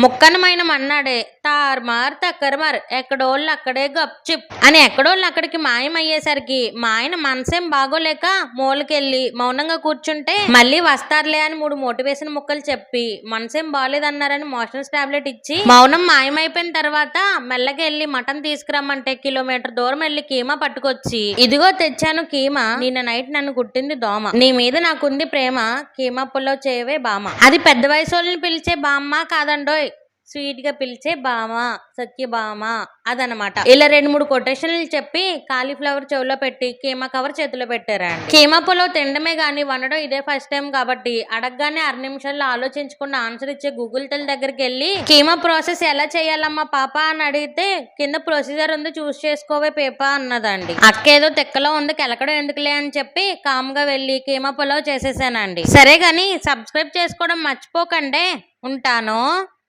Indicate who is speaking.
Speaker 1: ముక్కనమైన మన్నాడే తారుమార్ తక్కరమార్ ఎక్కడోళ్ళు అక్కడే గప్చిప్ అని ఎక్కడోళ్ళు అక్కడికి మాయమయ్యేసరికి మా ఆయన మనసేం బాగోలేక మూలకెళ్ళి మౌనంగా కూర్చుంటే మళ్ళీ వస్తారులే అని 3 మోటివేషన్ ముక్కలు చెప్పి మనసేం బాగోలేదన్నారని మోషన్స్ టాబ్లెట్ ఇచ్చి మౌనం మాయమైపోయిన తర్వాత మెల్లగా వెళ్ళి మటన్ తీసుకురమ్మంటే కిలోమీటర్ దూరం వెళ్ళి కీమా పట్టుకొచ్చి ఇదిగో తెచ్చాను కీమా నిన్న నైట్ నన్ను కుట్టింది దోమ నీ మీద నాకుంది ప్రేమ కీమా పుల్లవ్ చేయవే బామ అది పెద్ద వయసు వాళ్ళని పిలిచే బామ్మ కాదండోయ్ స్వీట్ గా పిలిచే బామ సత్యభామ అదనమాట. ఇలా 2-3 కొటేషన్లు చెప్పి కాలీఫ్లవర్ చెవులో పెట్టి కీమా కవర్ చేతిలో పెట్టారండి. కీమా పులావ్ తినడమే గానీ వండడం ఇదే ఫస్ట్ టైం కాబట్టి అడగగానే 6 నిమిషాల్లో ఆలోచించకుండా ఆన్సర్ ఇచ్చే గూగుల్ తల్లి దగ్గరికి వెళ్ళి కీమా ప్రాసెస్ ఎలా చేయాలమ్మా పాప అని అడిగితే కింద ప్రొసీజర్ ఉంది చూస్ చేసుకోవే పేపా అన్నదండి. అక్కేదో తెక్కలో ఉంది కెలకడం ఎందుకులే అని చెప్పి కామ్గా వెళ్ళి కీమా పులావ్ చేసేసానండి. సరే గాని సబ్స్క్రైబ్ చేసుకోవడం మర్చిపోకండి. ఉంటాను.